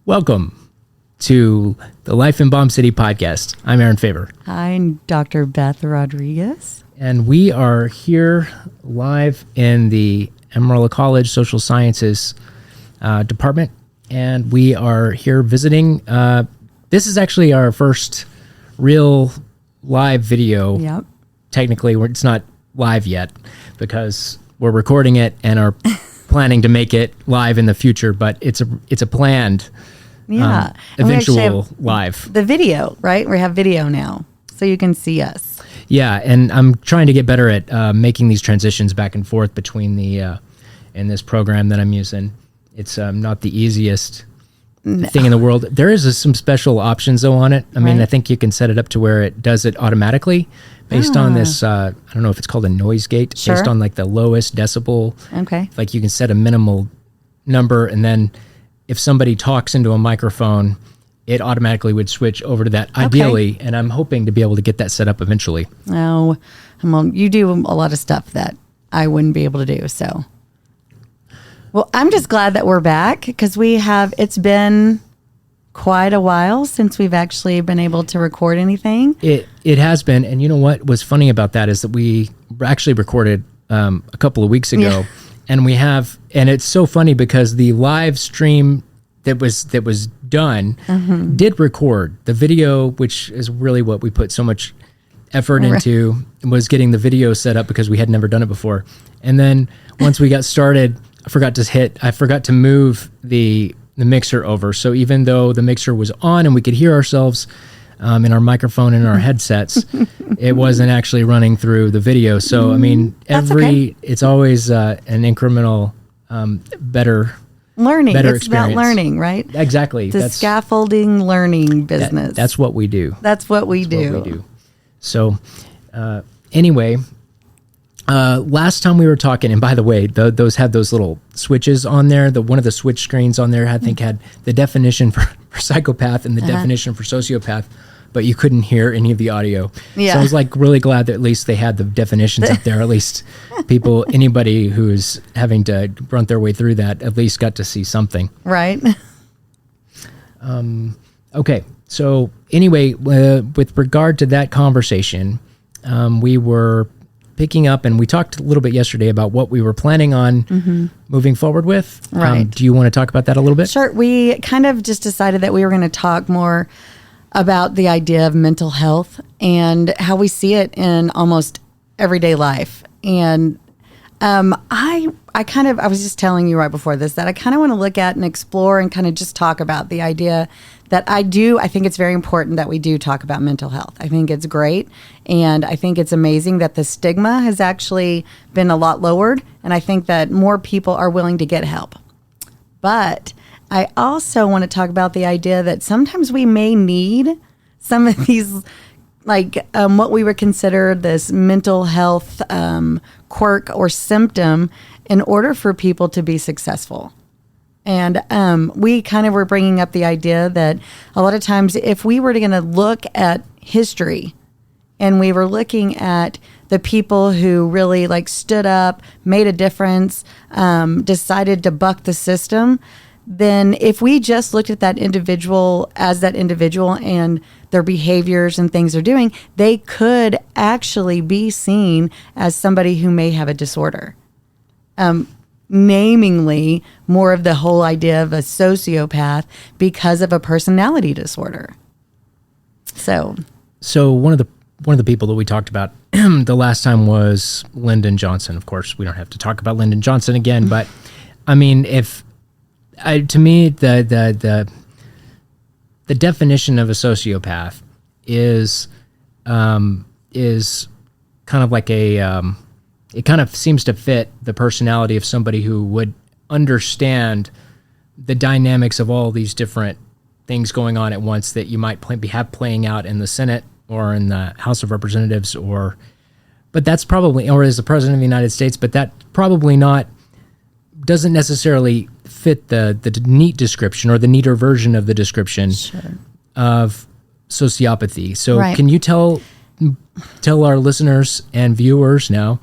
Welcome to the Life in Bomb City podcast. I'm Aaron Faber. I'm Dr. Beth Rodriguez. And we are here live in the Amarillo College Social Sciences department. And we are here visiting. This is actually our first real live video. Yep. Technically, it's not live yet because we're recording it and are planning to make it live in the future, but it's a planned eventual live. The video, right? We have video now, so you can see us. Yeah, and I'm trying to get better at making these transitions back and forth between the in this program that I'm using. It's not the easiest thing in the world. There is some special options though on it. I mean, I think you can set it up to where it does it automatically based on this, I don't know if it's called a noise gate, based on like the lowest decibel. Okay. Like you can set a minimal number, and then if somebody talks into a microphone, it automatically would switch over to that ideally. And I'm hoping to be able to get that set up eventually. Oh, well, you do a lot of stuff that I wouldn't be able to do. So, well, I'm just glad that we're back because it's been quite a while since we've actually been able to record anything. It has been. And you know what was funny about that is that we actually recorded a couple of weeks ago. Yeah. And it's so funny because the live stream that was done did record the video, which is really what we put so much effort into, was getting the video set up because we had never done it before. And then once we got started, I forgot to move the mixer over. So even though the mixer was on and we could hear ourselves in our microphone and our headsets, it wasn't actually running through the video. So, I mean, it's always an incremental, better learning. Better it's experience. About learning, right? Exactly. It's scaffolding learning business. That's what we do. That's what we do. So, anyway, last time we were talking, and by the way, those had those little switches on there. One of the switch screens on there, I think, had the definition for psychopath and the definition for sociopath, but you couldn't hear any of the audio. Yeah. So I was like really glad that at least they had the definitions up there. At least anybody who's having to run their way through that, at least got to see something. Right. Okay. So anyway, with regard to that conversation, we were picking up, and we talked a little bit yesterday about what we were planning on moving forward with. Right. Do you want to talk about that a little bit? Sure. We kind of just decided that we were going to talk more about the idea of mental health and how we see it in almost everyday life. And I was just telling you right before this that I kind of want to look at and explore and kind of just talk about the idea that I think it's very important that we do talk about mental health. I think it's great. And I think it's amazing that the stigma has actually been a lot lowered. And I think that more people are willing to get help. But I also want to talk about the idea that sometimes we may need some of these, like what we would consider this mental health quirk or symptom in order for people to be successful. And we kind of were bringing up the idea that a lot of times if we were going to look at history and we were looking at the people who really like stood up, made a difference, decided to buck the system, then if we just looked at that individual as that individual and their behaviors and things they're doing, they could actually be seen as somebody who may have a disorder. Namely, more of the whole idea of a sociopath because of a personality disorder. So one of the people that we talked about the last time was Lyndon Johnson. Of course, we don't have to talk about Lyndon Johnson again, but I mean, to me, the definition of a sociopath is kind of like it kind of seems to fit the personality of somebody who would understand the dynamics of all these different things going on at once that you might have playing out in the Senate or in the House of Representatives or as the President of the United States, but that probably doesn't necessarily fit the neat description or the neater version of the description of sociopathy. So can you tell our listeners and viewers now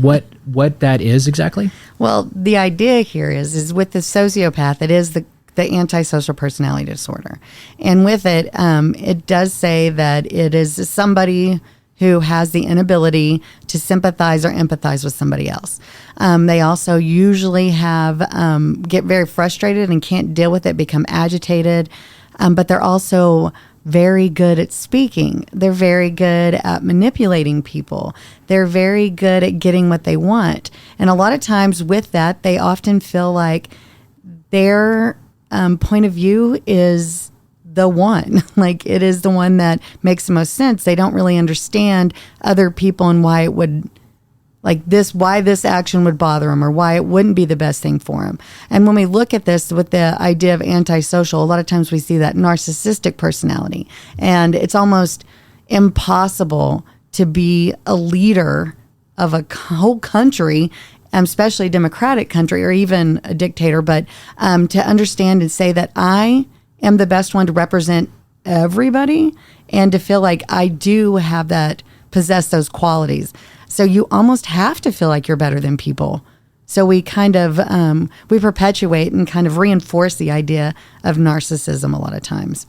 what that is exactly? Well, the idea here is with the sociopath, it is the antisocial personality disorder. And with it, it does say that it is somebody who has the inability to sympathize or empathize with somebody else. They also usually get very frustrated and can't deal with it, become agitated, but they're also very good at speaking. They're very good at manipulating people. They're very good at getting what they want. And a lot of times with that, they often feel like their point of view is the one, like it is the one that makes the most sense. They don't really understand other people and why it would, why this action would bother them or why it wouldn't be the best thing for them. And when we look at this with the idea of antisocial, a lot of times we see that narcissistic personality, and it's almost impossible to be a leader of a whole country, especially a democratic country or even a dictator, but to understand and say that I am the best one to represent everybody and to feel like I do have possess those qualities. So you almost have to feel like you're better than people. So we kind of, we perpetuate and kind of reinforce the idea of narcissism a lot of times.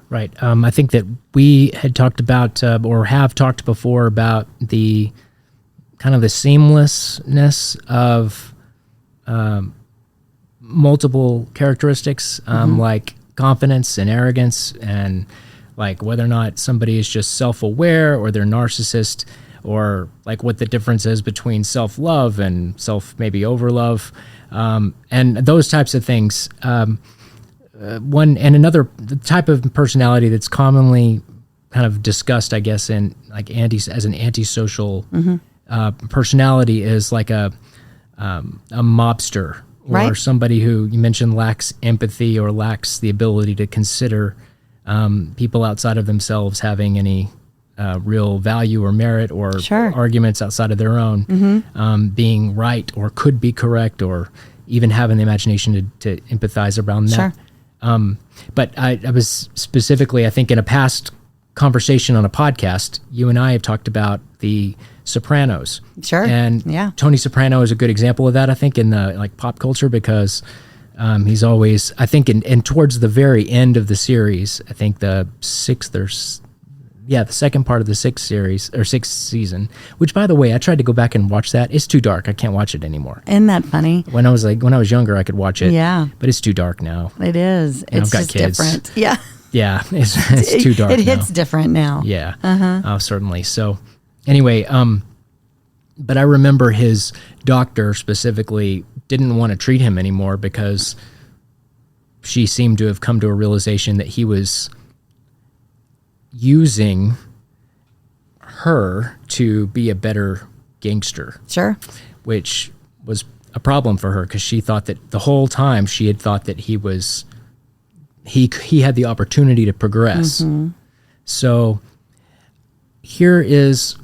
Right. I think that we had talked about or have talked before about the kind of the seamlessness of multiple characteristics, like confidence and arrogance, and like whether or not somebody is just self-aware or they're narcissist, or like what the difference is between self-love and maybe overlove, and those types of things. One and another type of personality that's commonly kind of discussed, I guess, in like as an antisocial personality is like a mobster, or right. somebody who you mentioned lacks empathy or lacks the ability to consider people outside of themselves having any real value or merit, or sure. arguments outside of their own being right or could be correct, or even having the imagination to empathize around that. Sure. But I was specifically, I think in a past conversation on a podcast, you and I have talked about the Sopranos. Sure. And yeah. Tony Soprano is a good example of that, I think, in the like pop culture, because he's always, I think, and towards the very end of the series, I think the second part of the sixth season, which, by the way, I tried to go back and watch that. It's too dark. I can't watch it anymore. Isn't that funny? When I was younger, I could watch it. Yeah. But it's too dark now. It is. And it's I've got just kids. different. Yeah. Yeah. It's too dark It hits now. different now. Yeah. Certainly. So anyway, but I remember his doctor specifically didn't want to treat him anymore because she seemed to have come to a realization that he was using her to be a better gangster. Sure. Which was a problem for her, because she thought that the whole time she had thought that he had the opportunity to progress. So here's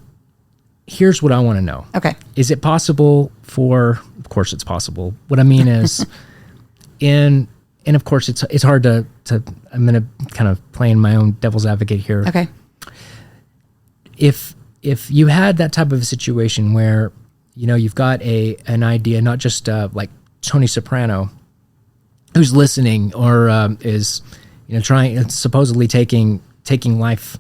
what I want to know. Okay. Is it possible of course it's possible. What I mean is and of course it's hard to I'm going to kind of play in my own devil's advocate here. Okay. If you had that type of a situation where, you've got an idea, not just like Tony Soprano, who's listening or is, trying, supposedly taking life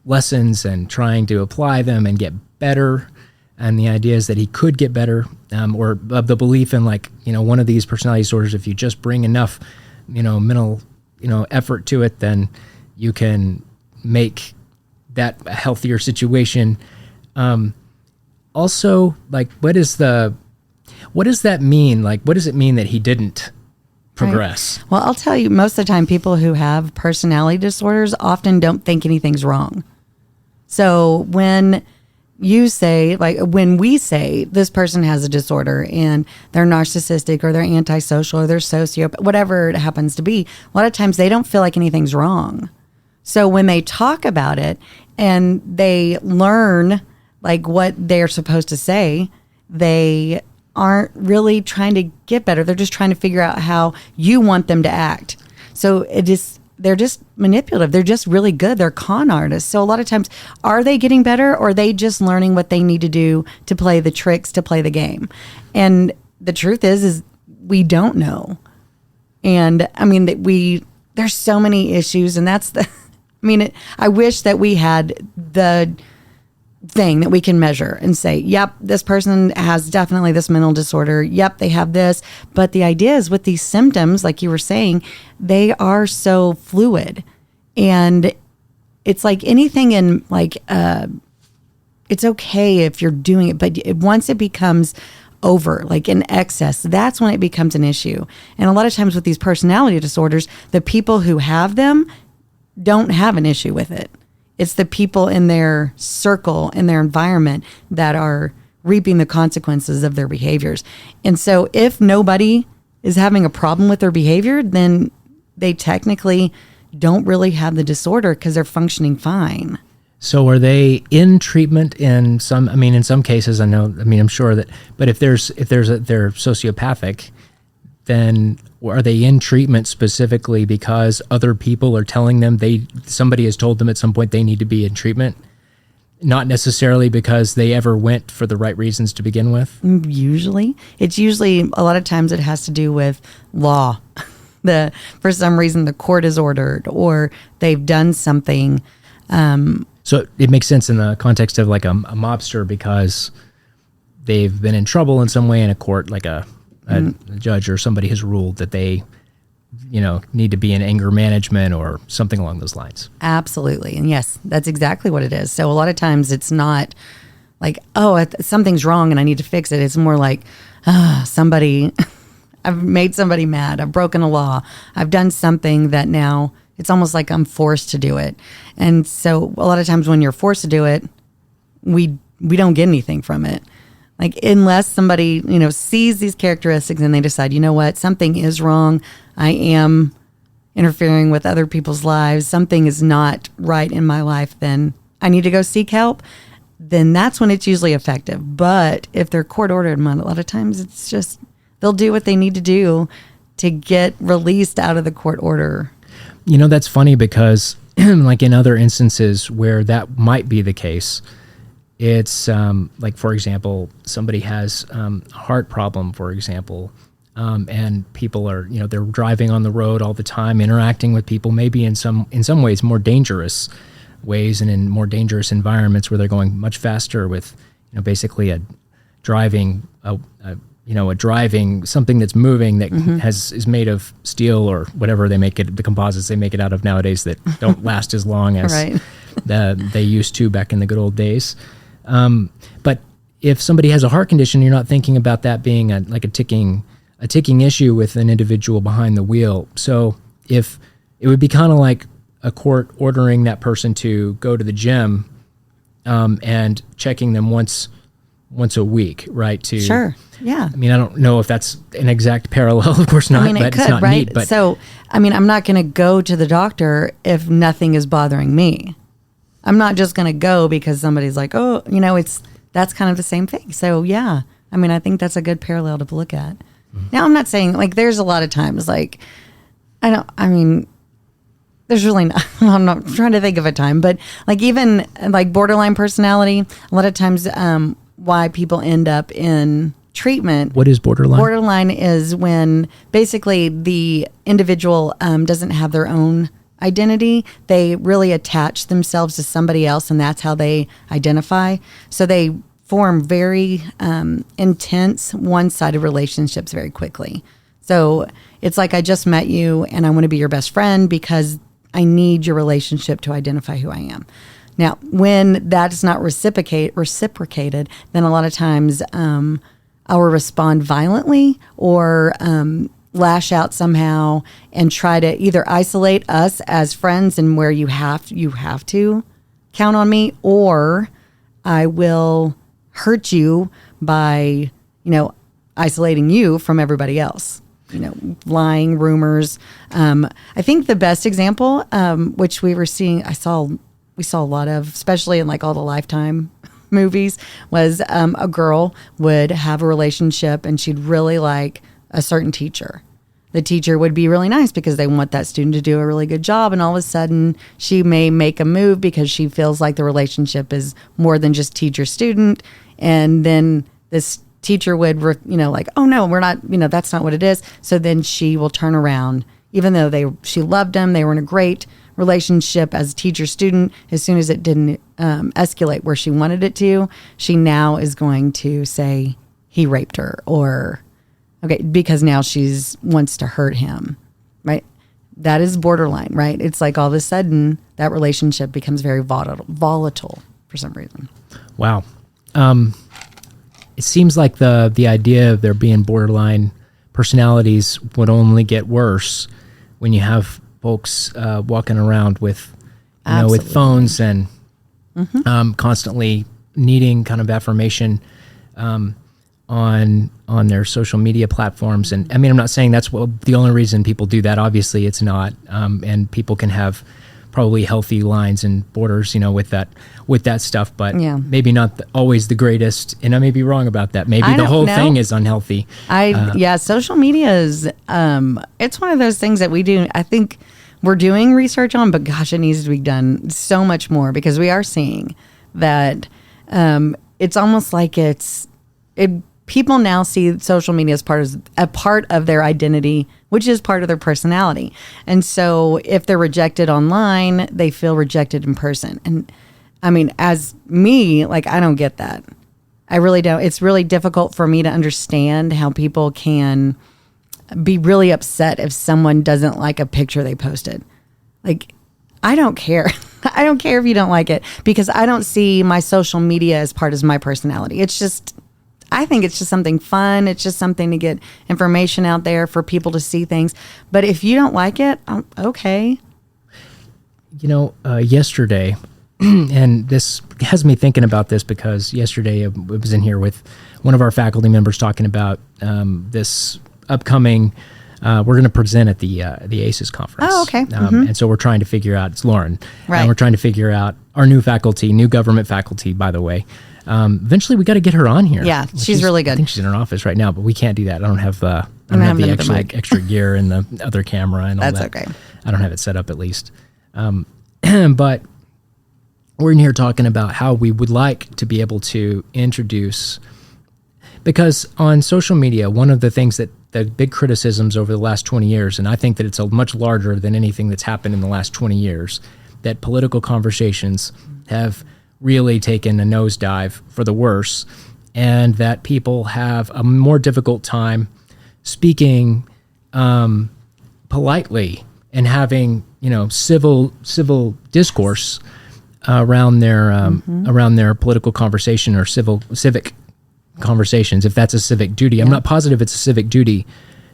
lessons and trying to apply them and get better, and the idea is that he could get better, or the belief in like, one of these personality disorders, if you just bring enough, mental, effort to it, then you can make that a healthier situation. Also, like, what does that mean? Like, what does it mean that he didn't progress? Right. Well, I'll tell you, most of the time, people who have personality disorders often don't think anything's wrong. So when we say this person has a disorder and they're narcissistic or they're antisocial or they're sociopath, whatever it happens to be, a lot of times they don't feel like anything's wrong. So when they talk about it and they learn like what they're supposed to say, they aren't really trying to get better. They're just trying to figure out how you want them to act. So they're just manipulative. They're just really good. They're con artists. So a lot of times, are they getting better, or are they just learning what they need to do to play the tricks, to play the game? And the truth is we don't know. And I mean, there's so many issues, and that's I wish that we had the thing that we can measure and say, yep, this person has definitely this mental disorder. Yep, they have this. But the idea is with these symptoms, like you were saying, they are so fluid. And it's like anything in it's okay if you're doing it, but once it becomes over, like in excess, that's when it becomes an issue. And a lot of times with these personality disorders, the people who have them don't have an issue with it. It's the people in their circle, in their environment, that are reaping the consequences of their behaviors. And so if nobody is having a problem with their behavior, then they technically don't really have the disorder because they're functioning fine. So are they in treatment in some, in some cases, I'm sure that, but if they're sociopathic, then are they in treatment specifically because other people are telling them somebody has told them at some point they need to be in treatment? Not necessarily because they ever went for the right reasons to begin with? Usually. A lot of times it has to do with law. For some reason the court is ordered, or they've done something. So it makes sense in the context of like a mobster because they've been in trouble in some way in a court, like a judge or somebody has ruled that they, need to be in anger management or something along those lines. Absolutely. And yes, that's exactly what it is. So a lot of times it's not like, oh, something's wrong and I need to fix it. It's more like, I've made somebody mad. I've broken a law. I've done something that now it's almost like I'm forced to do it. And so a lot of times when you're forced to do it, we don't get anything from it. Like unless somebody, sees these characteristics and they decide, you know what, something is wrong. I am interfering with other people's lives. Something is not right in my life. Then I need to go seek help. Then that's when it's usually effective. But if they're court ordered, a lot of times it's just, they'll do what they need to do to get released out of the court order. That's funny because like in other instances where that might be the case, it's like, for example, somebody has a heart problem, for example, and people are, they're driving on the road all the time, interacting with people, maybe in some ways more dangerous ways and in more dangerous environments where they're going much faster with, basically a driving something that's moving that is made of steel or whatever they make it, the composites they make it out of nowadays that don't last as long as they used to back in the good old days. But if somebody has a heart condition, you're not thinking about that being a ticking issue with an individual behind the wheel. So if it would be kind of like a court ordering that person to go to the gym, and checking them once a week, right? Sure. Yeah. I don't know if that's an exact parallel. Of course not. It could, it's not right? neat, but so, I'm not going to go to the doctor if nothing is bothering me. I'm not just going to go because somebody's like, oh, that's kind of the same thing. So yeah, I think that's a good parallel to look at. Mm-hmm. Now, I'm not saying there's a lot of times there's really not, I'm not trying to think of a time, but even borderline personality, a lot of times, why people end up in treatment. What is borderline? Borderline is when basically the individual doesn't have their own identity. They really attach themselves to somebody else, and that's how they identify. So they form very intense, one-sided relationships very quickly. So it's like, I just met you and I want to be your best friend because I need your relationship to identify who I am. Now, when that's not reciprocated, then a lot of times I will respond violently or lash out somehow and try to either isolate us as friends and where you have to count on me, or I will hurt you by, isolating you from everybody else. Lying, rumors. I think the best example, which we were seeing, we saw a lot of, especially in all the Lifetime movies, was a girl would have a relationship and she'd really like a certain teacher. The teacher would be really nice because they want that student to do a really good job. And all of a sudden she may make a move because she feels like the relationship is more than just teacher-student. And then this teacher would, like, oh no, we're not, that's not what it is. So then she will turn around, even though she loved him, they were in a great relationship as a teacher student. As soon as it didn't escalate where she wanted it to, she now is going to say he raped her, or because now she's wants to hurt him, right? That is borderline, right? It's like all of a sudden that relationship becomes very volatile for some reason. Wow. It seems like the idea of there being borderline personalities would only get worse when you have folks walking around with, with phones and constantly needing kind of affirmation on their social media platforms. And I mean, I'm not saying that's the only reason people do that. Obviously, it's not. And people can have probably healthy lines and borders, with that stuff, but maybe not always the greatest. And I may be wrong about that. Maybe the whole thing is unhealthy. Social media is, it's one of those things that we do. I think we're doing research on, but gosh, it needs to be done so much more, because we are seeing that it's almost like people now see social media as a part of their identity, which is part of their personality. And so if they're rejected online, they feel rejected in person. And I mean, as me, like, I don't get that. I really don't. It's really difficult for me to understand how people can be really upset if someone doesn't like a picture they posted. Like, I don't care. I don't care if you don't like it, because I don't see my social media as part of my personality. I think it's just something fun. It's just something to get information out there for people to see things. But if you don't like it, okay. Yesterday, and this has me thinking about this, because yesterday I was in here with one of our faculty members talking about this upcoming, we're going to present at the ACES conference. Oh, okay. And so we're trying to figure out, it's Lauren, right. And we're trying to figure out our new government faculty, by the way. Eventually we got to get her on here. Yeah, she's really good. I think she's in her office right now, but we can't do that. I don't have the extra gear and the other camera and all that. That's okay. I don't have it set up, at least. But we're in here talking about how we would like to be able to introduce, because on social media, one of the things that the big criticisms over the last 20 years, and I think that it's a much larger than anything that's happened in the last 20 years, that political conversations have really taken a nosedive for the worse, and that people have a more difficult time speaking politely and having civil discourse around their political conversation or civic conversations, if that's a civic duty. I'm not positive it's a civic duty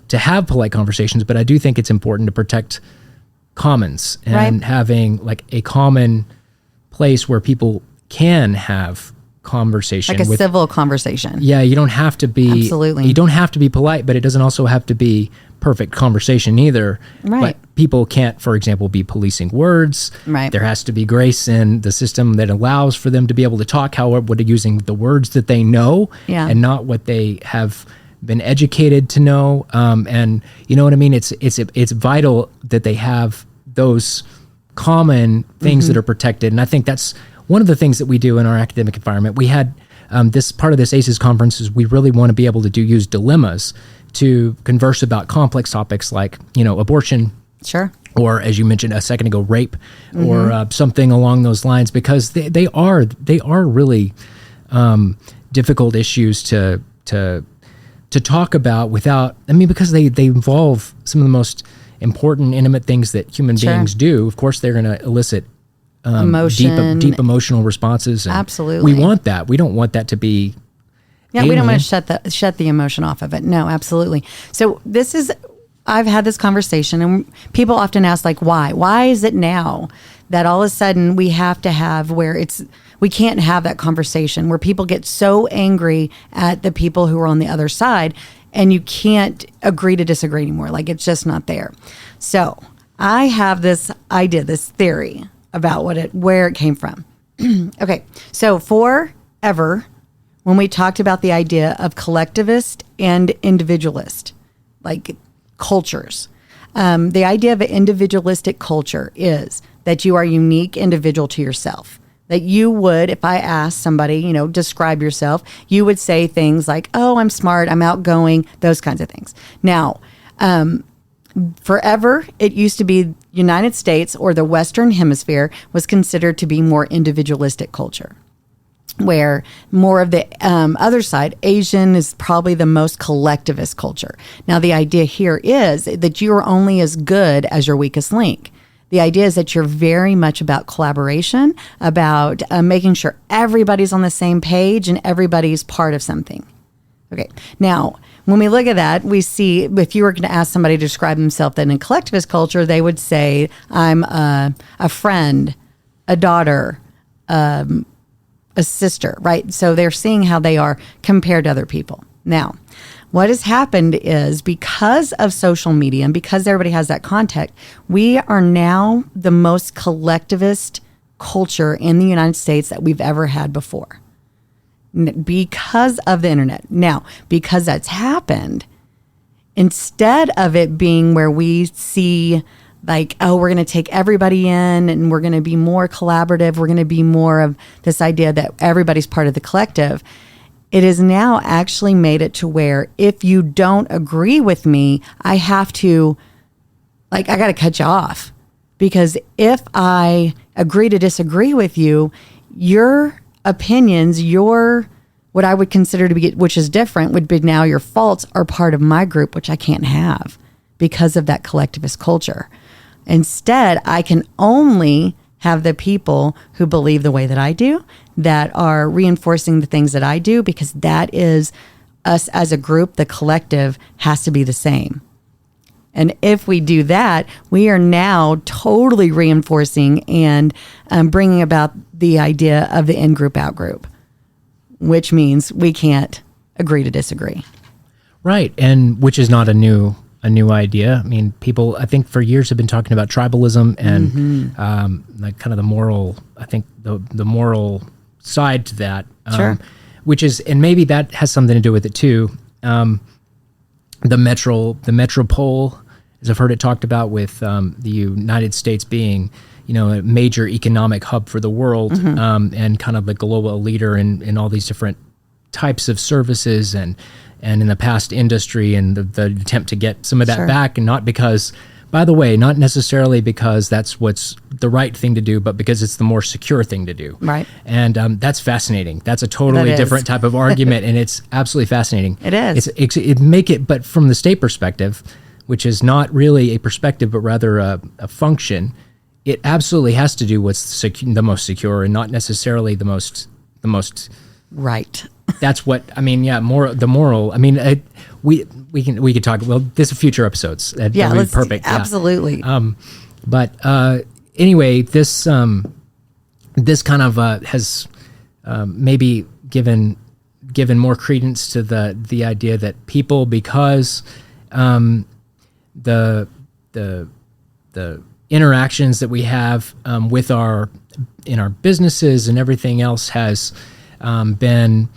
to have polite conversations, but I do think it's important to protect commons and having like a common place where people can have conversation, like a civil conversation. Yeah, you don't have to be absolutely. You don't have to be polite, but it doesn't also have to be perfect conversation either. Right. But people can't, for example, be policing words. Right. There has to be grace in the system that allows for them to be able to talk, however, using the words that they know, and not what they have been educated to know. And you know what I mean? It's vital that they have those common things that are protected. And I think that's one of the things that we do in our academic environment. We had this part of this ACES conference is we really want to be able to use dilemmas to converse about complex topics like, abortion. Sure. Or, as you mentioned a second ago, rape, or something along those lines, because they are really difficult issues to talk about without, because they involve some of the most important, intimate things that human beings do. Of course, they're going to elicit emotion, deep emotional responses. And absolutely. We want that. We don't want that to be alien. We don't want to shut the emotion off of it. No, absolutely. So I've had this conversation, and people often ask, like, why? Why is it now that all of a sudden we have to have we can't have that conversation where people get so angry at the people who are on the other side, and you can't agree to disagree anymore. Like, it's just not there. So I have this idea, this theory about where it came from. Okay, so forever, when we talked about the idea of collectivist and individualist, like cultures, the idea of an individualistic culture is that you are a unique individual to yourself. that you would, if I asked somebody, describe yourself, you would say things like, oh, I'm smart, I'm outgoing, those kinds of things. Now, forever, it used to be United States or the Western Hemisphere was considered to be more individualistic culture, where more of the other side, Asian, is probably the most collectivist culture. Now, the idea here is that you are only as good as your weakest link. The idea is that you're very much about collaboration, about making sure everybody's on the same page and everybody's part of something. Okay. Now, when we look at that, we see if you were going to ask somebody to describe themselves in a collectivist culture, they would say, I'm a friend, a daughter, a sister, right? So they're seeing how they are compared to other people. Now, what has happened is because of social media and because everybody has that contact, we are now the most collectivist culture in the United States that we've ever had before because of the internet. Now, because that's happened, instead of it being where we see like, oh, we're going to take everybody in and we're going to be more collaborative, we're going to be more of this idea that everybody's part of the collective, it is now actually made it to where if you don't agree with me, I have to, I got to cut you off. Because if I agree to disagree with you, your opinions, what I would consider to be, which is different, would be now your faults are part of my group, which I can't have because of that collectivist culture. Instead, I can only have the people who believe the way that I do, that are reinforcing the things that I do, because that is us as a group. The collective has to be the same. And if we do that, we are now totally reinforcing and bringing about the idea of the in-group, out-group, which means we can't agree to disagree. Right. And which is not a new idea. I mean, people, I think for years have been talking about tribalism and like kind of the moral, I think the moral side to that, sure. Which is, and maybe that has something to do with it too. The metropole, as I've heard it talked about with the United States being, a major economic hub for the world, and kind of the global leader in all these different types of services and in the past industry, and the attempt to get some of that sure. back, and not because, by the way, not necessarily because that's what's the right thing to do, but because it's the more secure thing to do. Right. And that's fascinating. That's a totally different type of argument, and it's absolutely fascinating. It is. But from the state perspective, which is not really a perspective, but rather a function, it absolutely has to do what's the most secure, and not necessarily the most. Right. That's what I mean. Yeah, the moral. I mean, we could talk. Well, this is future episodes. That would be perfect. Absolutely. Yeah. But anyway, this kind of has maybe given more credence to the idea that people, because the interactions that we have with in our businesses and everything else has been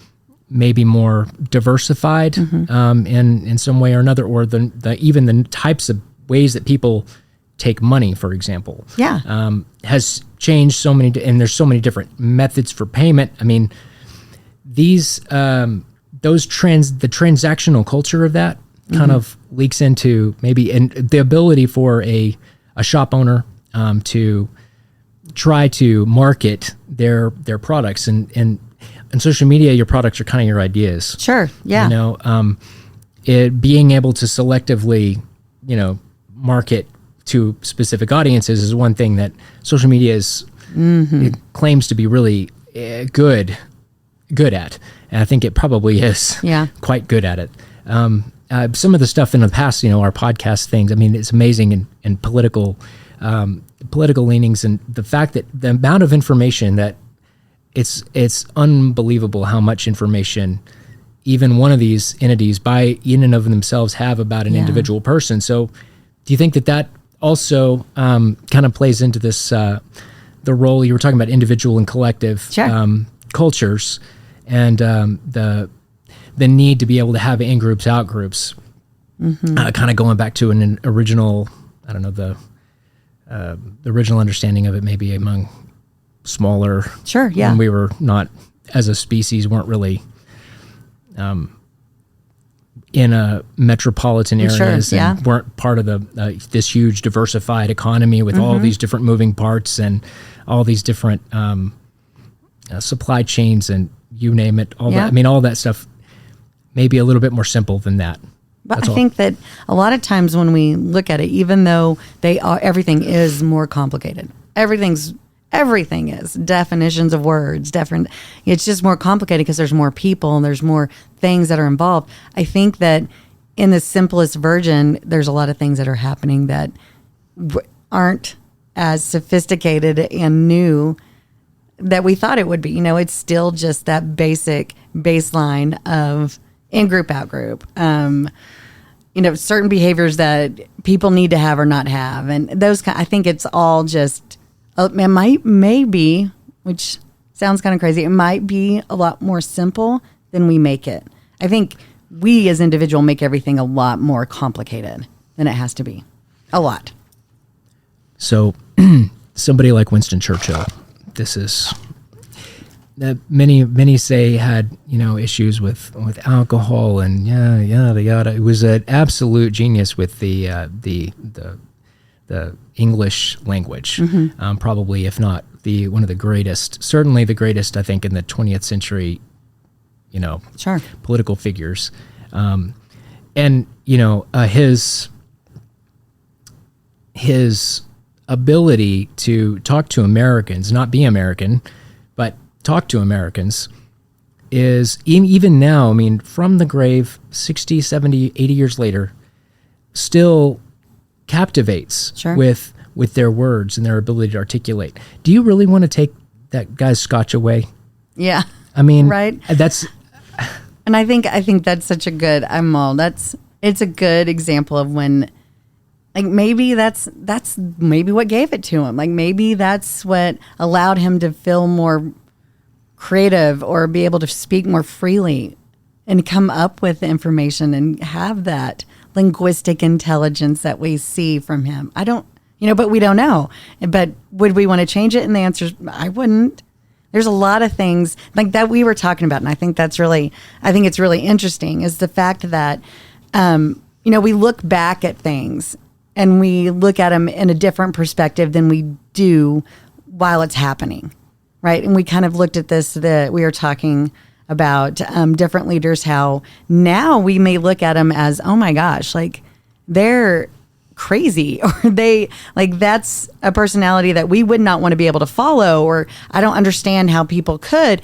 maybe more diversified in some way or another, or even the types of ways that people take money, for example, has changed so many, and there's so many different methods for payment. I mean, the transactional culture of that kind of leaks into maybe, and the ability for a shop owner to try to market their products, and social media, your products are kind of your ideas. Sure. Yeah. Being able to selectively, market to specific audiences is one thing that social media it claims to be really good at, and I think it probably is quite good at it. Some of the stuff in the past, our podcast things, I mean, it's amazing, and political leanings, and the fact that the amount of information that it's unbelievable how much information even one of these entities in and of themselves have about an individual person. So do you think that also kind of plays into this, the role you were talking about, individual and collective cultures, and the need to be able to have in-groups, out-groups, kind of going back to an original, I don't know, the original understanding of it maybe among smaller. Sure, yeah. When we were not, as a species, weren't really in a metropolitan areas and weren't part of the this huge diversified economy with all these different moving parts and all these different supply chains and you name it. All that. I mean, all that stuff may be a little bit more simple than that. But I think that a lot of times when we look at it, even though everything is more complicated, everything is definitions of words, different. It's just more complicated because there's more people and there's more things that are involved. I think that in the simplest version, there's a lot of things that are happening that aren't as sophisticated and new that we thought it would be. It's still just that basic baseline of in-group, out-group. Certain behaviors that people need to have or not have. And those I think it's all just, it might be, which sounds kind of crazy, it might be a lot more simple than we make it. I think we as individuals make everything a lot more complicated than it has to be. A lot. So somebody like Winston Churchill, this is... many say had issues with alcohol and yada. It was an absolute genius with the English language, probably if not one of the greatest, certainly the greatest I think in the 20th century, political figures, and his ability to talk to Americans, not be American, but talk to Americans is even now, I mean, from the grave 60, 70, 80 years later, still captivates with their words and their ability to articulate. Do you really want to take that guy's scotch away? Yeah. I mean, right. And I think that's such a good, it's a good example of when, like, maybe that's maybe what gave it to him. Like, maybe that's what allowed him to feel more creative or be able to speak more freely and come up with information and have that linguistic intelligence that we see from him. But we don't know. But would we want to change it? And the answer is, I wouldn't. There's a lot of things like that we were talking about. And I think it's really interesting is the fact that, we look back at things and we look at them in a different perspective than we do while it's happening. Right. And we kind of looked at this, that we were talking about different leaders, how now we may look at them as, oh my gosh, like they're crazy, or that's a personality that we would not want to be able to follow, or I don't understand how people could.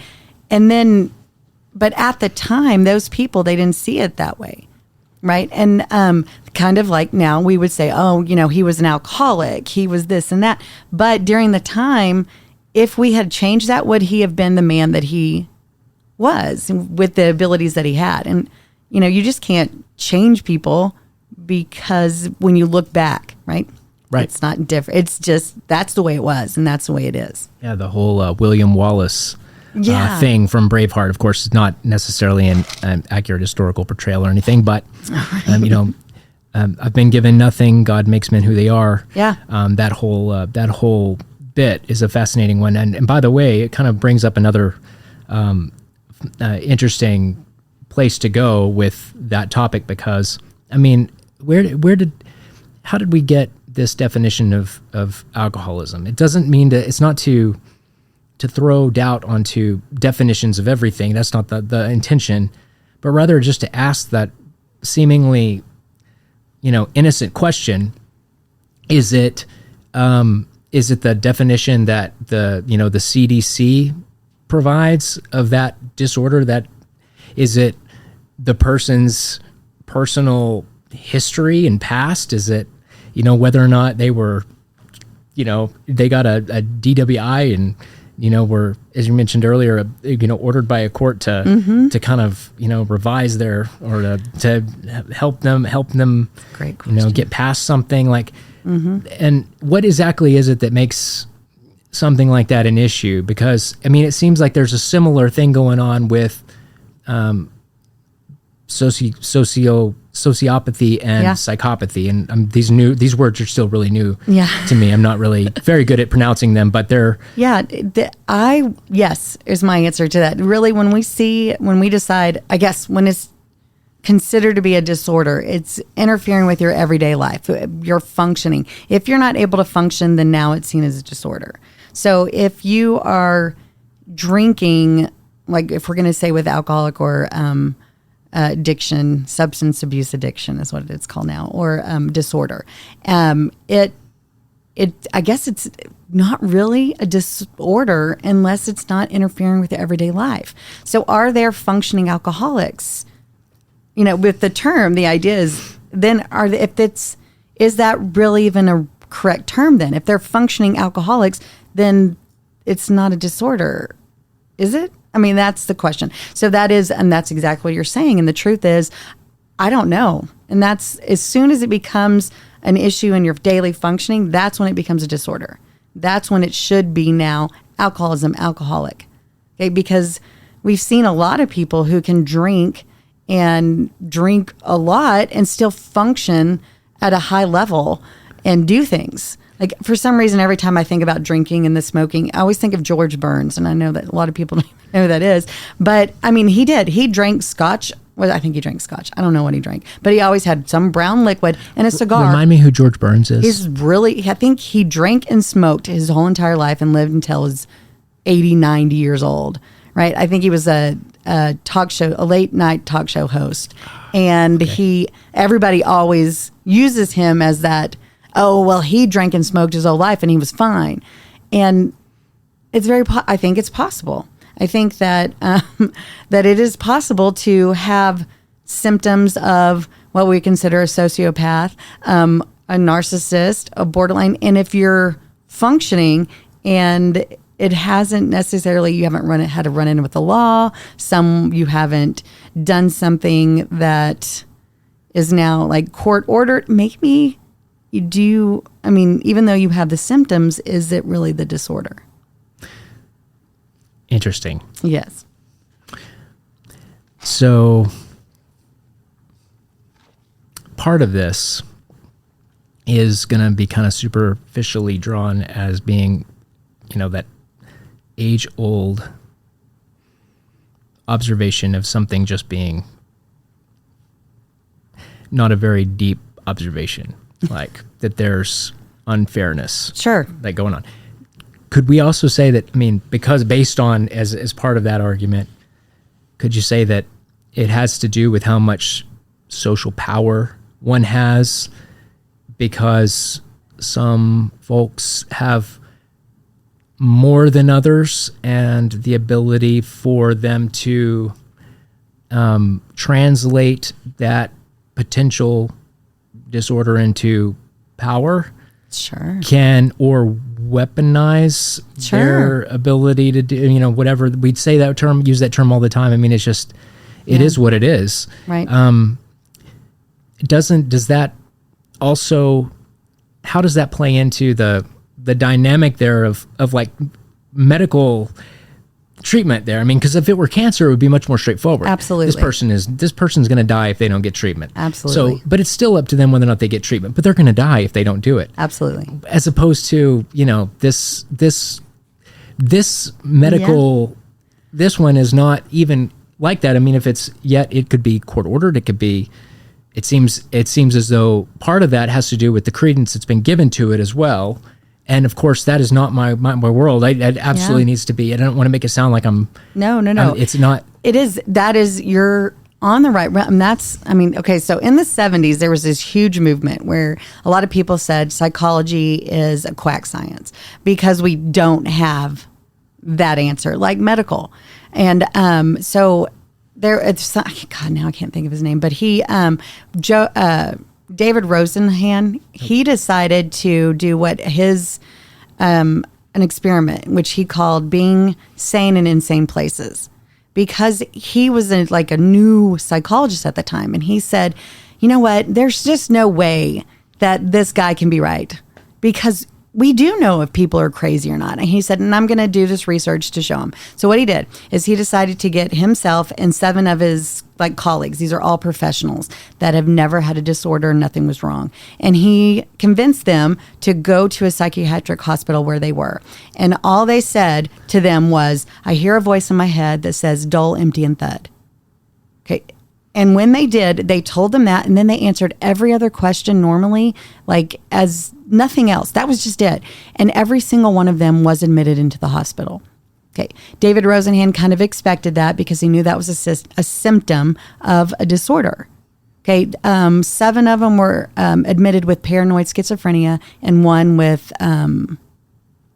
And then, but at the time, those people, they didn't see it that way. Right. And kind of like now we would say, oh, he was an alcoholic, he was this and that. But during the time, if we had changed that, would he have been the man that he was with the abilities that he had? And, you just can't change people because when you look back, right? Right. It's not different. It's just, that's the way it was and that's the way it is. Yeah, the whole William Wallace thing from Braveheart, of course, is not necessarily an accurate historical portrayal or anything, but, I've been given nothing, God makes men who they are. Yeah. That whole bit is a fascinating one, and by the way, it kind of brings up another interesting place to go with that topic, because I mean, how did we get this definition of alcoholism? It doesn't mean it's not to throw doubt onto definitions of everything. That's not the intention, but rather just to ask that seemingly innocent question: is it the definition that the CDC provides of that disorder? That is it the person's personal history and past? Is it, whether or not they were, they got a DWI and, were, as you mentioned earlier, ordered by a court to kind of, revise their, or to help them, Great question. Get past something like, and what exactly is it that makes something like that an issue? Because, I mean, it seems like there's a similar thing going on with sociopathy and psychopathy. And these words are still really new to me. I'm not really very good at pronouncing them, but they're... Yes, is my answer to that. Really, when we decide, I guess, when it's considered to be a disorder, it's interfering with your everyday life, your functioning. If you're not able to function, then now it's seen as a disorder. So if you are drinking, like if we're going to say with alcoholic or addiction, substance abuse addiction is what it's called now, or disorder. I guess it's not really a disorder unless it's not interfering with your everyday life. So are there functioning alcoholics? With the term, the idea is then is that really even a correct term then? If they're functioning alcoholics, then it's not a disorder, is it? I mean, that's the question. So that's exactly what you're saying. And the truth is, I don't know. And that's as soon as it becomes an issue in your daily functioning, that's when it becomes a disorder. That's when it should be now alcoholism, alcoholic. Okay, because we've seen a lot of people who can drink a lot and still function at a high level and do things. Like for some reason, every time I think about drinking and the smoking, I always think of George Burns. And I know that a lot of people don't even know who that is. But I mean, he drank scotch. Well, I think he drank scotch. I don't know what he drank. But he always had some brown liquid and a cigar. Remind me who George Burns is. I think he drank and smoked his whole entire life and lived until he was 80, 90 years old. Right? I think he was a late night talk show host. And everybody always uses him as that, oh, well, he drank and smoked his whole life and he was fine. And it's I think it's possible. I think that that it is possible to have symptoms of what we consider a sociopath, a narcissist, a borderline. And if you're functioning and it hasn't necessarily, you haven't had to run in with the law, you haven't done something that is now like court ordered, maybe even though you have the symptoms, is it really the disorder? Interesting. Yes. So part of this is going to be kind of superficially drawn as being, that age-old observation of something just being not a very deep observation, like that there's unfairness that going on. Could we also say that, because based on, as part of that argument, could you say that it has to do with how much social power one has, because some folks have more than others and the ability for them to translate that potential disorder into power? Sure. Or weaponize their ability to do, whatever we'd say that term, use that term all the time. It's just, it is what it is. Right. Does that also, how does that play into the dynamic there of like medical treatment there? Because if it were cancer, it would be much more straightforward. Absolutely. This person's going to die if they don't get treatment. Absolutely. So, but it's still up to them whether or not they get treatment, but they're going to die if they don't do it. Absolutely. As opposed to, this medical, this one is not even like that. If it could be court ordered. It could be, it seems as though part of that has to do with the credence that's been given to it as well. And of course, that is not my world. It absolutely needs to be. I don't want to make it sound like I'm. No. It's not. It is. That is. You're on the right route. And that's. Okay. So in the 70s, there was this huge movement where a lot of people said psychology is a quack science because we don't have that answer, like medical. And so there. It's God. Now I can't think of his name, but he David Rosenhan, he decided to do what his an experiment, which he called being sane in insane places, because he was a new psychologist at the time. And he said, you know what, there's just no way that this guy can be right, because we do know if people are crazy or not. And he said, and I'm going to do this research to show him. So what he did is he decided to get himself and 7 of his colleagues. These are all professionals that have never had a disorder. Nothing was wrong. And he convinced them to go to a psychiatric hospital where they were. And all they said to them was, I hear a voice in my head that says dull, empty, and thud. Okay. And when they did, they told them that, and then they answered every other question normally, as nothing else. That was just it. And every single one of them was admitted into the hospital. Okay. David Rosenhan kind of expected that because he knew that was a symptom of a disorder. Okay. 7 of them were admitted with paranoid schizophrenia and 1 with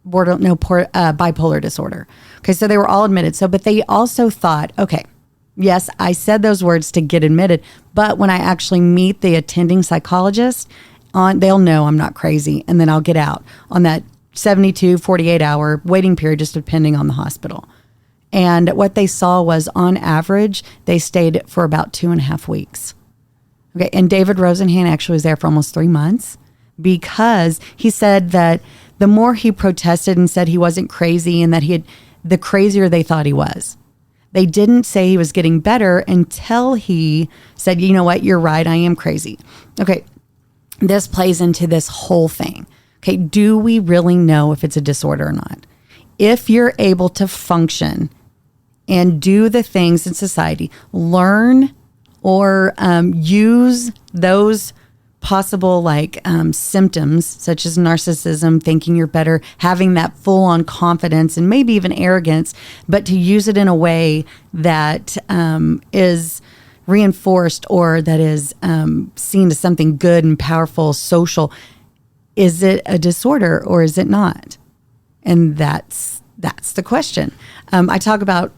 bipolar disorder. Okay. So they were all admitted. But they also thought, okay, yes, I said those words to get admitted, but when I actually meet the attending psychologist, they'll know I'm not crazy, and then I'll get out on that 72, 48-hour waiting period, just depending on the hospital. And what they saw was, on average, they stayed for about 2.5 weeks. Okay, and David Rosenhan actually was there for almost 3 months because he said that the more he protested and said he wasn't crazy and that the crazier they thought he was. They didn't say he was getting better until he said, you know what, you're right, I am crazy. Okay, this plays into this whole thing. Okay, do we really know if it's a disorder or not? If you're able to function and do the things in society, learn or use those possible symptoms such as narcissism, thinking you're better, having that full-on confidence and maybe even arrogance, but to use it in a way that is reinforced or that is seen as something good and powerful, social. Is it a disorder or is it not? And that's the question. I talk about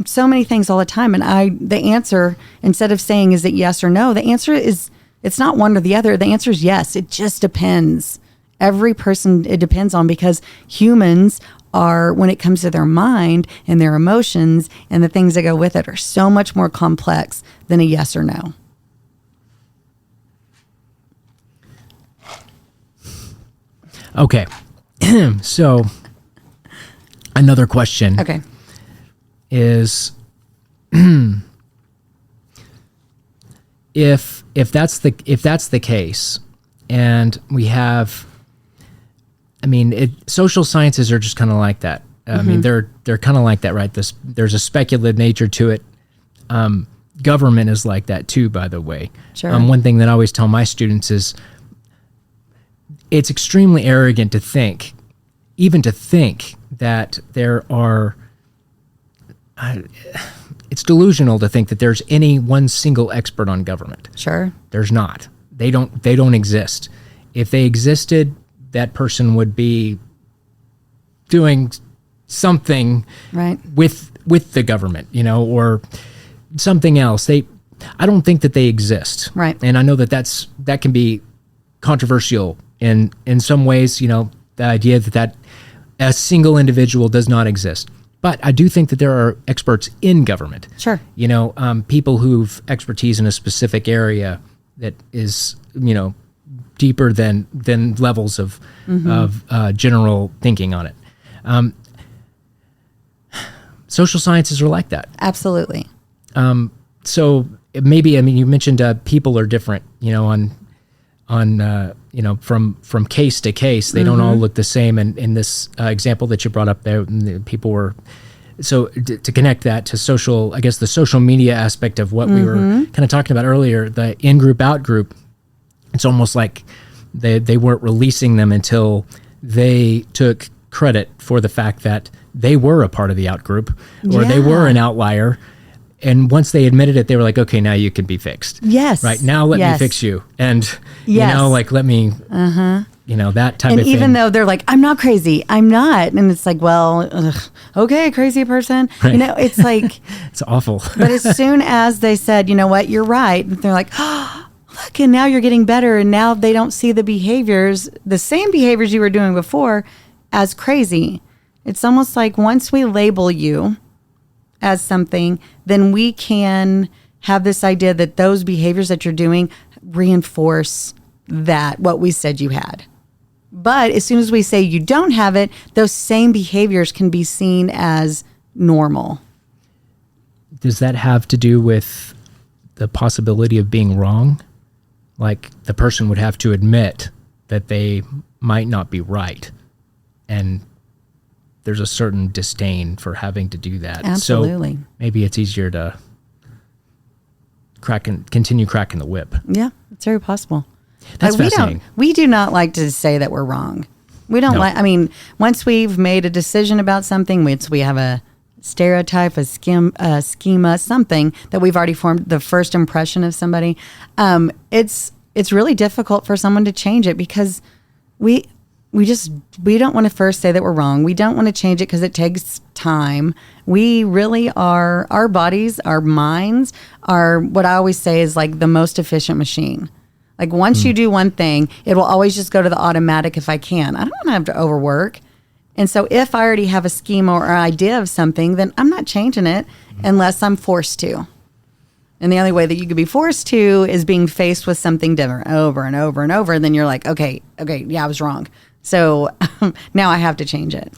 so many things all the time, and the answer, instead of saying is it yes or no, the answer is, it's not one or the other. The answer is yes. It just depends. Every person it depends on, because humans are, when it comes to their mind and their emotions and the things that go with it, are so much more complex than a yes or no. Okay. So another question is if that's the case, and we have, social sciences are just kind of like that. I mean, they're kind of like that, right? There's a speculative nature to it. Government is like that too, by the way. Sure. One thing that I always tell my students is it's extremely arrogant to think that there are. It's delusional to think that there's any one single expert on government. Sure. There's not. They don't exist. If they existed, that person would be doing something right with the government, or something else. I don't think that they exist. Right. And I know that can be controversial in some ways, the idea that a single individual does not exist. But I do think that there are experts in government. Sure. People who've expertise in a specific area that is, deeper than levels of general thinking on it. Social sciences are like that. Absolutely. So maybe, you mentioned people are different, from case to case. They don't all look the same. And in this example that you brought up there, people were, so to connect that to social, I guess the social media aspect of what we were kind of talking about earlier, the in-group, out-group, it's almost like they weren't releasing them until they took credit for the fact that they were a part of the out-group, or they were an outlier. And once they admitted it, they were like, okay, now you can be fixed. Yes. Right. Now let me fix you. And, let me, that type of thing. And even though they're like, I'm not crazy, I'm not. And it's like, well, okay, crazy person. Right. It's like. It's awful. But as soon as they said, you know what, you're right. They're like, oh, look, and now you're getting better. And now they don't see the behaviors, the same behaviors you were doing before, as crazy. It's almost like once we label you as something, then we can have this idea that those behaviors that you're doing reinforce that what we said you had. But as soon as we say you don't have it, those same behaviors can be seen as normal. Does that have to do with the possibility of being wrong? Like the person would have to admit that they might not be right. And there's a certain disdain for having to do that. Absolutely. So maybe it's easier to continue cracking the whip. Yeah, it's very possible. That's fascinating. We do not like to say that we're wrong. We don't I mean, once we've made a decision about something, once we have a stereotype, a schema, something that we've already formed, the first impression of somebody, it's really difficult for someone to change it because we don't want to first say that we're wrong. We don't want to change it because it takes time. We really are, our bodies, our minds are what I always say is like the most efficient machine. Like once you do one thing, it will always just go to the automatic if I can. I don't want to have to overwork. And so if I already have a schema or idea of something, then I'm not changing it unless I'm forced to. And the only way that you could be forced to is being faced with something different over and over and over. And then you're like, okay, yeah, I was wrong. So now I have to change it.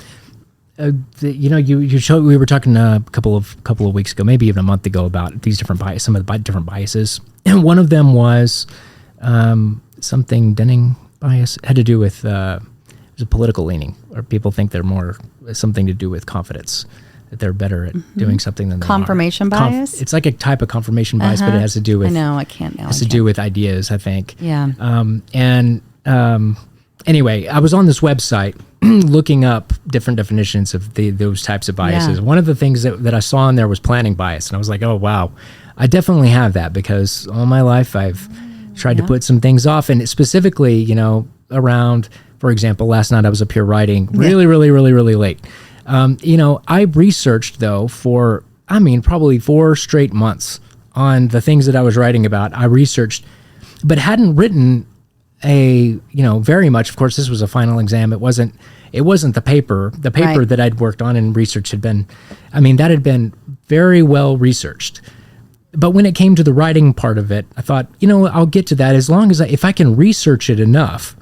You showed, we were talking a couple of weeks ago, maybe even a month ago, about these different biases, some of the different biases. And one of them was something Dunning bias. It had to do with it was a political leaning, or people think they're more something to do with confidence, that they're better at doing something than they confirmation are. bias. It's like a type of confirmation bias, but it has to do with. I know I can't now. Has to do with ideas, I think. Yeah. Anyway, I was on this website looking up different definitions of those types of biases. Yeah. One of the things that I saw in there was planning bias, and I was like, oh wow, I definitely have that because all my life I've tried to put some things off, and specifically, around, for example, last night I was up here writing really late. I researched though for, probably 4 straight months on the things that I was writing about. I researched, but hadn't written very much. Of course, this was a final exam. It wasn't the paper. The paper Right. that I'd worked on and research had been, that had been very well researched. But when it came to the writing part of it, I thought, I'll get to that as long as if I can research it enough,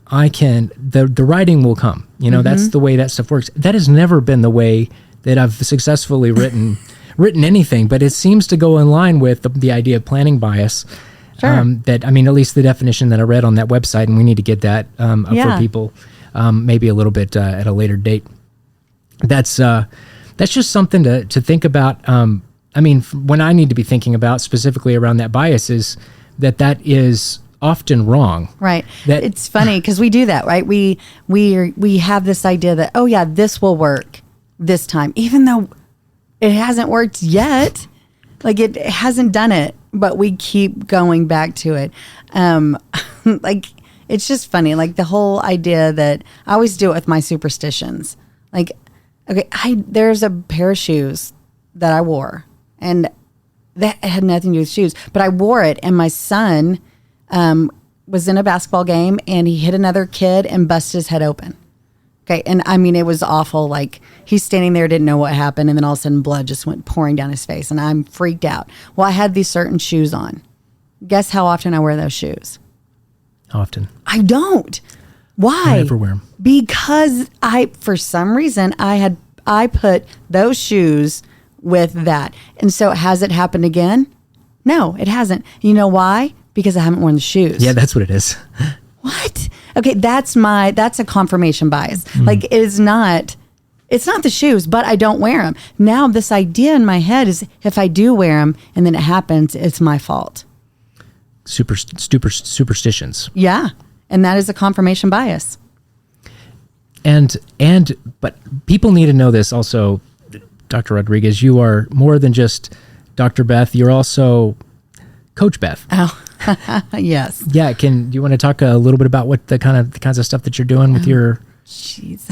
the writing will come. That's the way that stuff works. That has never been the way that I've successfully written anything, but it seems to go in line with the idea of planning bias. Sure. At least the definition that I read on that website, and we need to get that up for people, maybe a little bit at a later date. That's just something to think about. When I need to be thinking about specifically around that bias is that is often wrong. Right. It's funny because we do that, right? We have this idea that, oh yeah, this will work this time, even though it hasn't worked yet. Like it hasn't done it, but we keep going back to it. It's just funny. Like the whole idea that I always do it with my superstitions. Like, okay, there's a pair of shoes that I wore, and that had nothing to do with shoes, but I wore it, and my son was in a basketball game, and he hit another kid and busted his head open. Okay, and it was awful. Like he's standing there, didn't know what happened, and then all of a sudden blood just went pouring down his face, and I'm freaked out. Well, I had these certain shoes on. Guess how often I wear those shoes? How often? I don't. Why? I never wear them. Because for some reason, I put those shoes with that. And so has it happened again? No, it hasn't. You know why? Because I haven't worn the shoes. Yeah, that's what it is. What? Okay, that's a confirmation bias. Like it's not the shoes, but I don't wear them. Now this idea in my head is if I do wear them and then it happens, it's my fault. Superstitions. Yeah. And that is a confirmation bias. But people need to know this also, Dr. Rodriguez, you are more than just Dr. Beth. You're also Coach Beth. Oh, yes. Yeah. Do you want to talk a little bit about what the kinds of stuff that you're doing with your? Jeez.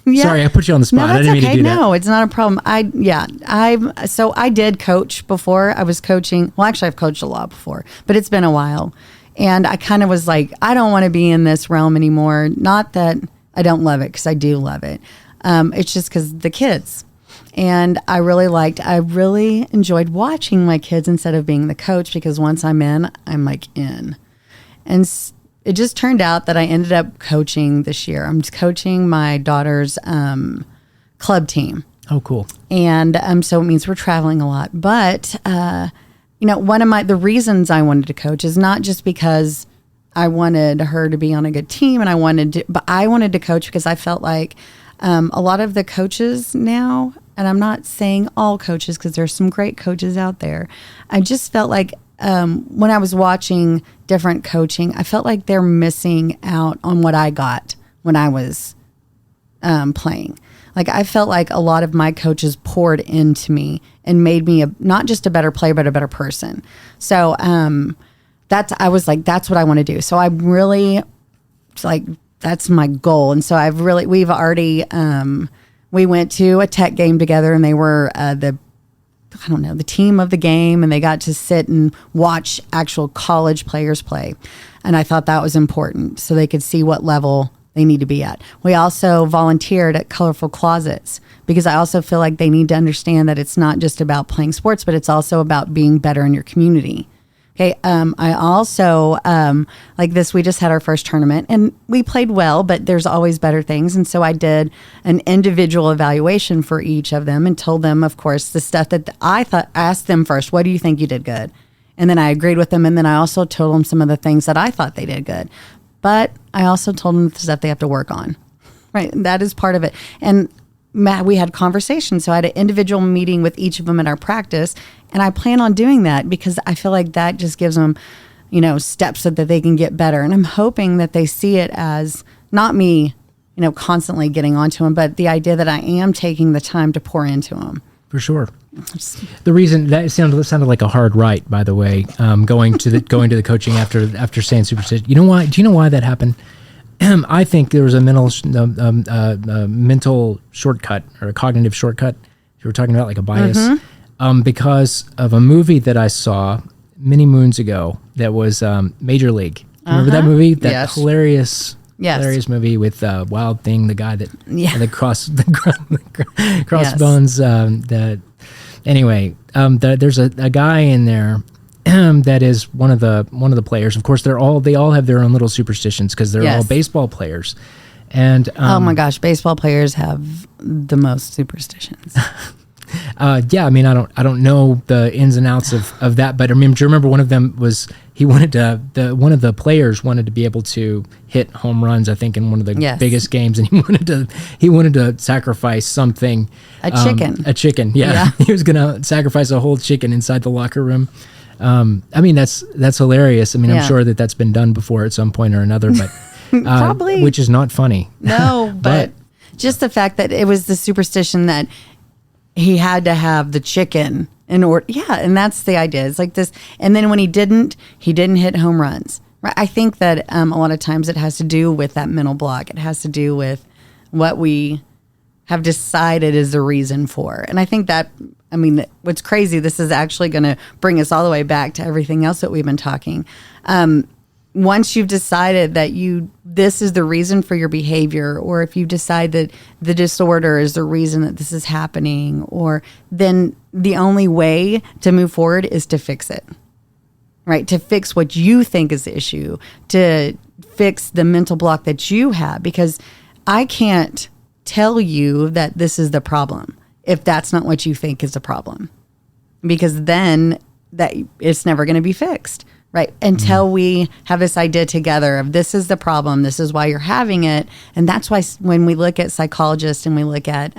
Yeah. Sorry, I put you on the spot. No, that's I didn't mean to do that. No, it's not a problem. I did coach before. I was coaching. Well, actually, I've coached a lot before, but it's been a while. And I kind of was like, I don't want to be in this realm anymore. Not that I don't love it, because I do love it. It's just because the kids. And I really enjoyed watching my kids instead of being the coach, because once I'm in, I'm like in. And it just turned out that I ended up coaching this year. I'm coaching my daughter's club team. Oh, cool. And so it means we're traveling a lot. But, one of the reasons I wanted to coach is not just because I wanted her to be on a good team but I wanted to coach because I felt like a lot of the coaches now, and I'm not saying all coaches because there's some great coaches out there. I just felt like when I was watching different coaching, I felt like they're missing out on what I got when I was playing. Like I felt like a lot of my coaches poured into me and made me not just a better player, but a better person. So I was like, that's what I want to do. So I'm really like, that's my goal. And so we've already, we went to a tech game together, and they were the team of the game, and they got to sit and watch actual college players play. And I thought that was important so they could see what level they need to be at. We also volunteered at Colorful Closets because I also feel like they need to understand that it's not just about playing sports, but it's also about being better in your community. Okay. I also, like this, we just had our first tournament and we played well, but there's always better things. And so I did an individual evaluation for each of them and told them, of course, the stuff that asked them first, what do you think you did good? And then I agreed with them. And then I also told them some of the things that I thought they did good. But I also told them the stuff they have to work on, right? That is part of it. And we had conversations. So I had an individual meeting with each of them in our practice. And I plan on doing that because I feel like that just gives them, steps so that they can get better. And I'm hoping that they see it as not me, constantly getting onto them, but the idea that I am taking the time to pour into them. For sure. The reason that sounded like a hard right, by the way, going to the coaching after saying superstition. You know why? Do you know why that happened? I think there was a mental shortcut or a cognitive shortcut. You were talking about like a bias, because of a movie that I saw many moons ago. That was Major League. Remember that movie? That hilarious movie with Wild Thing, the guy that the crossbones. Anyway, there's a guy in there that is one of the players. Of course, they all have their own little superstitions because they're all baseball players. And oh my gosh, baseball players have the most superstitions. I mean, I don't know the ins and outs of that, but do you remember one of them was one of the players wanted to be able to hit home runs, I think, in one of the biggest games, and he wanted to sacrifice something. A chicken. Yeah. He was going to sacrifice a whole chicken inside the locker room. I mean, that's hilarious. I mean, I'm sure that's been done before at some point or another, but probably, which is not funny. No, but just the fact that it was the superstition that he had to have the chicken in order. Yeah. And that's the idea. It's like this. And then when he didn't hit home runs. Right. I think that a lot of times it has to do with that mental block. It has to do with what we have decided is the reason for. And I think that, what's crazy, this is actually going to bring us all the way back to everything else that we've been talking. Once you've decided that this is the reason for your behavior, or if you decide that the disorder is the reason that this is happening, or then the only way to move forward is to fix it, right? To fix what you think is the issue, to fix the mental block that you have, because I can't tell you that this is the problem if that's not what you think is the problem, because then that it's never going to be fixed. Right. Until we have this idea together of this is the problem, this is why you're having it. And that's why when we look at psychologists and we look at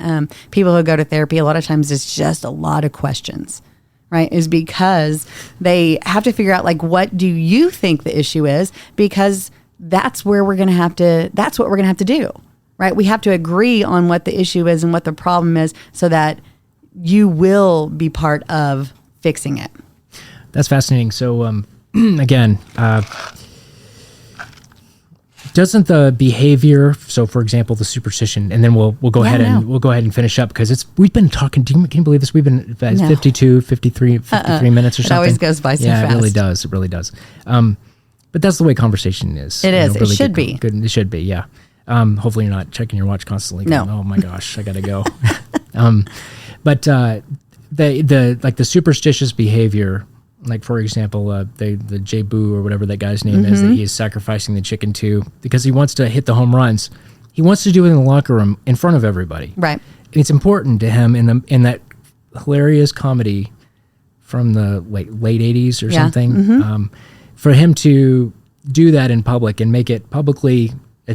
people who go to therapy, a lot of times it's just a lot of questions, right? Is because they have to figure out, like, what do you think the issue is? Because that's what we're going to have to do, right? We have to agree on what the issue is and what the problem is so that you will be part of fixing it. That's fascinating. So, again, doesn't the behavior, so for example, the superstition, and then we'll go ahead and finish up because we've been talking. Can you believe this? We've been 53 minutes or something. It always goes by so fast. Yeah, it really does. But that's the way conversation is. It is. Really it should be. Good. It should be. Yeah. Hopefully you're not checking your watch constantly. Going, oh my gosh, I gotta go. But the superstitious behavior. like for example, the Jay Boo or whatever that guy's name is that he is sacrificing the chicken to because he wants to hit the home runs. He wants to do it in the locker room in front of everybody. Right. And it's important to him in that hilarious comedy from the late 80s or something, for him to do that in public and make it publicly for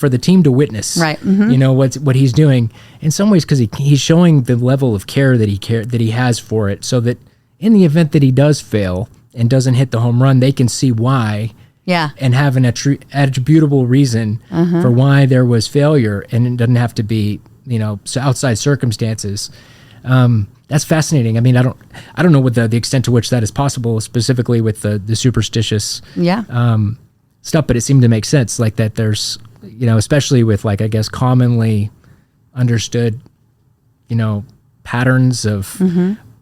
the team to witness, right? What he's doing in some ways, because he's showing the level of care that he has for it, so that in the event that he does fail and doesn't hit the home run, they can see why, and have an attributable reason for why there was failure, and it doesn't have to be outside circumstances. That's fascinating. I mean, I don't know what the extent to which that is possible, specifically with the superstitious stuff, but it seemed to make sense, like that there's, especially with like, I guess, commonly understood, patterns of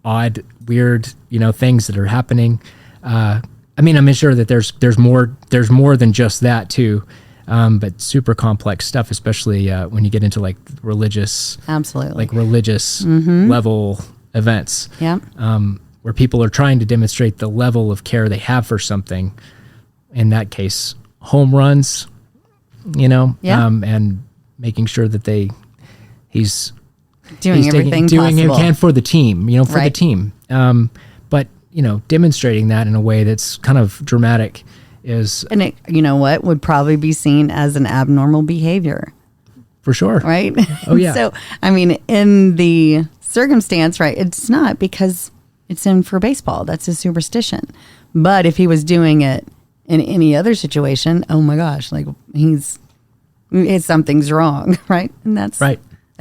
odd, weird, things that are happening. I mean, I'm sure that there's more than just that too. But super complex stuff, especially when you get into like religious, level events, where people are trying to demonstrate the level of care they have for something. In that case, home runs, and making sure that he's doing everything doing possible. He can for the team, for the team. But demonstrating that in a way that's kind of dramatic. And it, would probably be seen as an abnormal behavior. For sure. Right? Oh, yeah. So, I mean, in the circumstance, right, it's not because it's in for baseball. That's a superstition. But if he was doing it in any other situation, oh my gosh, like something's wrong, right? And that's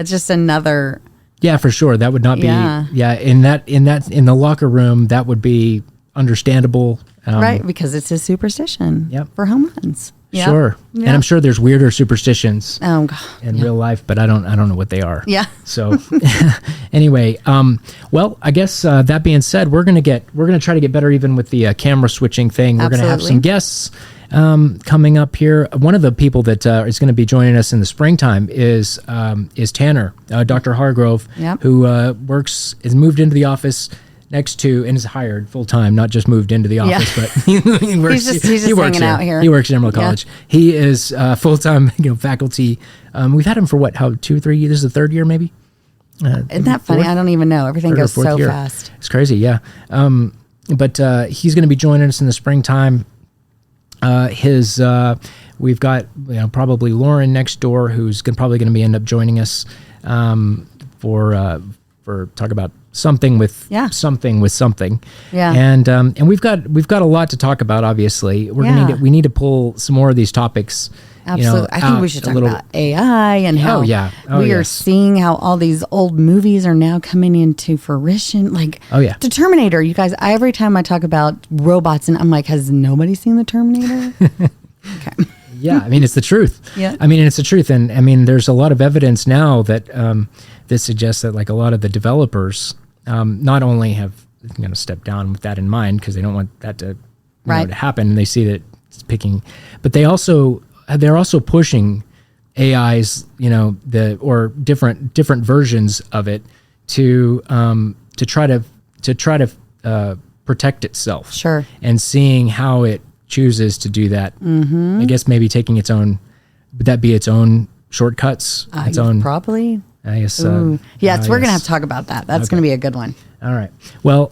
just another. Yeah, for sure. That would not be. Yeah. In the locker room, that would be understandable. Right, because it's a superstition for home runs. Yep. Sure. Yep. And I'm sure there's weirder superstitions in real life, but I don't know what they are. Yeah. So anyway, well, I guess that being said, we're going to try to get better even with the camera switching thing. We're going to have some guests coming up here. One of the people that is going to be joining us in the springtime is Tanner, Dr. Hargrove, who is moved into the office next to, and is hired full time, not just moved into the office, but he works. He's just hanging out here. He works at Emerald College. He is full time, faculty. We've had him for 2 3 years. This is the third year, maybe. Isn't that funny? I don't even know. Everything goes so fast. It's crazy, yeah. But he's going to be joining us in the springtime. We've got probably Lauren next door, who's probably going to end up joining us for talk about something with something. Yeah. And we've got a lot to talk about. Obviously, we need to pull some more of these topics. Absolutely. I think we should talk about AI and how we are seeing how all these old movies are now coming into fruition. Like the Terminator, you guys, every time I talk about robots, and I'm like, has nobody seen the Terminator? Okay. Yeah, I mean, it's the truth. Yeah. I mean, it's the truth. And I mean, there's a lot of evidence now that this suggests that like a lot of the developers not only have stepped down with that in mind because they don't want that to to happen, and they see that it's picking, but they're also pushing AIs, or different versions of it to try to protect itself. Sure. And seeing how it chooses to do that. I guess maybe taking its own, would that be its own shortcuts? Its own probably. I guess. We're gonna have to talk about that. That's gonna be a good one. All right. Well,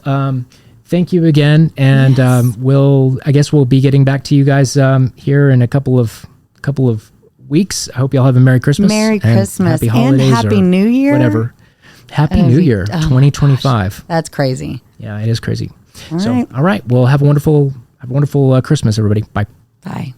thank you again, and we'll be getting back to you guys here in a couple of weeks. I hope y'all have a Merry Christmas. Merry Christmas. Happy holidays. And Happy New Year. Whatever. Happy New Year 2025. That's crazy. Yeah, it is crazy. All right. All right. Well, have a wonderful Christmas, everybody. Bye. Bye.